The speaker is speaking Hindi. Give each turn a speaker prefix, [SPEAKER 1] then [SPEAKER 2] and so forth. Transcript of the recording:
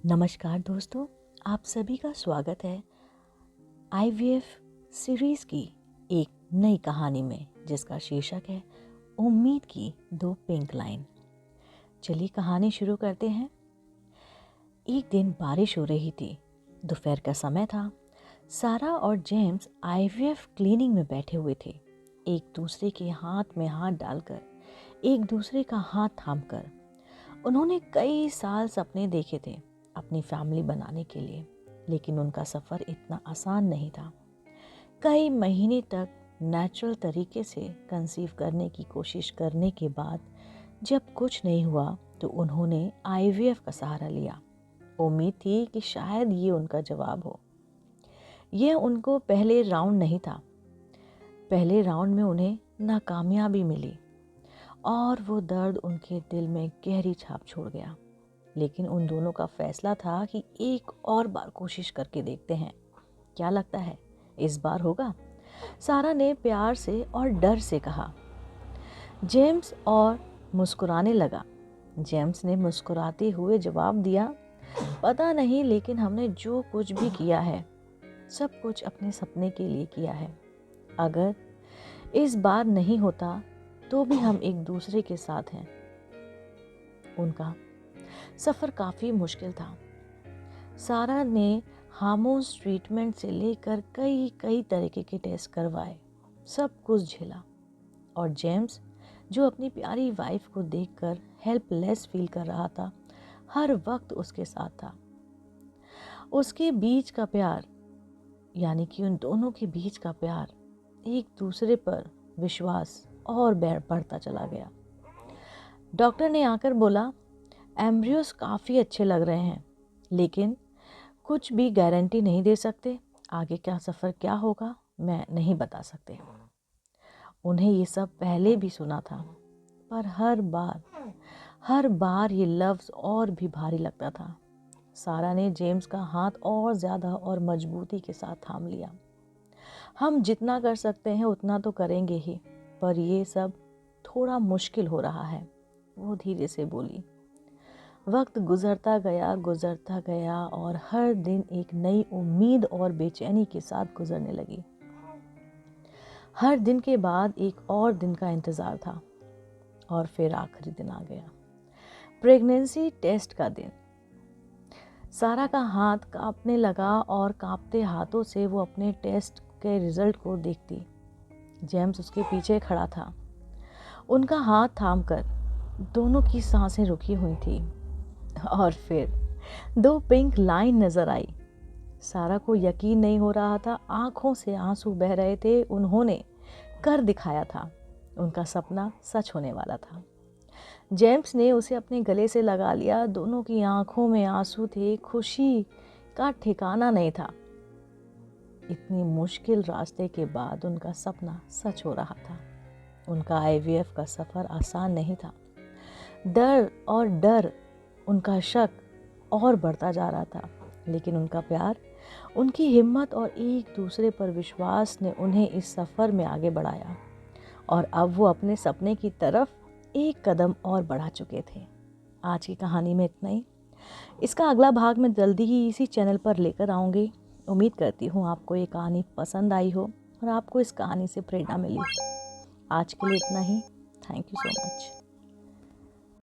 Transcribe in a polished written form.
[SPEAKER 1] नमस्कार दोस्तों, आप सभी का स्वागत है आईवीएफ सीरीज़ की एक नई कहानी में जिसका शीर्षक है उम्मीद की दो पिंक लाइन। चलिए कहानी शुरू करते हैं। एक दिन बारिश हो रही थी। दोपहर का समय था। सारा और जेम्स आईवीएफ क्लिनिक में बैठे हुए थे, एक दूसरे के हाथ में हाथ डालकर, एक दूसरे का हाथ थामकर। उन्होंने कई साल सपने देखे थे अपनी फैमिली बनाने के लिए, लेकिन उनका सफ़र इतना आसान नहीं था। कई महीने तक नेचुरल तरीके से कंसीव करने की कोशिश करने के बाद जब कुछ नहीं हुआ तो उन्होंने आईवीएफ का सहारा लिया। उम्मीद थी कि शायद ये उनका जवाब हो। यह उनको पहले राउंड नहीं था। पहले राउंड में उन्हें नाकामयाबी मिली और वो दर्द उनके दिल में गहरी छाप छोड़ गया। लेकिन उन दोनों का फैसला था कि एक और बार कोशिश करके देखते हैं। क्या लगता है इस बार होगा? सारा ने प्यार से और डर से कहा। जेम्स और मुस्कुराने लगा। जेम्स ने मुस्कुराते हुए जवाब दिया, पता नहीं, लेकिन हमने जो कुछ भी किया है सब कुछ अपने सपने के लिए किया है। अगर इस बार नहीं होता तो भी हम एक दूसरे के साथ हैं। उनका सफ़र काफ़ी मुश्किल था। सारा ने हार्मोन्स ट्रीटमेंट से लेकर कई तरीके के टेस्ट करवाए, सब कुछ झेला। और जेम्स, जो अपनी प्यारी वाइफ को देखकर हेल्पलेस फील कर रहा था, हर वक्त उसके साथ था। उसके बीच का प्यार, यानी कि उन दोनों के बीच का प्यार, एक दूसरे पर विश्वास और बढ़ता चला गया। डॉक्टर ने आकर बोला, एम्ब्रियोस काफ़ी अच्छे लग रहे हैं, लेकिन कुछ भी गारंटी नहीं दे सकते। आगे क्या सफ़र क्या होगा मैं नहीं बता सकते। उन्हें ये सब पहले भी सुना था, पर हर बार ये लफ्ज़ और भी भारी लगता था। सारा ने जेम्स का हाथ और ज़्यादा और मजबूती के साथ थाम लिया। हम जितना कर सकते हैं उतना तो करेंगे ही, पर ये सब थोड़ा मुश्किल हो रहा है, वो धीरे से बोली। वक्त गुजरता गया और हर दिन एक नई उम्मीद और बेचैनी के साथ गुजरने लगी। हर दिन के बाद एक और दिन का इंतज़ार था और फिर आखिरी दिन आ गया, प्रेगनेंसी टेस्ट का दिन। सारा का हाथ कांपने लगा और कांपते हाथों से वो अपने टेस्ट के रिजल्ट को देखती। जेम्स उसके पीछे खड़ा था, उनका हाथ थामकर। दोनों की सांसें रुकी हुई थी और फिर दो पिंक लाइन नजर आई। सारा को यकीन नहीं हो रहा था, आंखों से आंसू बह रहे थे। उन्होंने कर दिखाया था, उनका सपना सच होने वाला था। जेम्स ने उसे अपने गले से लगा लिया। दोनों की आंखों में आंसू थे, खुशी का ठिकाना नहीं था। इतनी मुश्किल रास्ते के बाद उनका सपना सच हो रहा था। उनका आईवीएफ का सफ़र आसान नहीं था। डर, उनका शक और बढ़ता जा रहा था, लेकिन उनका प्यार, उनकी हिम्मत और एक दूसरे पर विश्वास ने उन्हें इस सफ़र में आगे बढ़ाया। और अब वो अपने सपने की तरफ एक कदम और बढ़ा चुके थे। आज की कहानी में इतना ही। इसका अगला भाग मैं जल्दी ही इसी चैनल पर लेकर आऊँगी। उम्मीद करती हूँ आपको ये कहानी पसंद आई हो और आपको इस कहानी से प्रेरणा मिली हो। आज के लिए इतना ही। Thank you so much.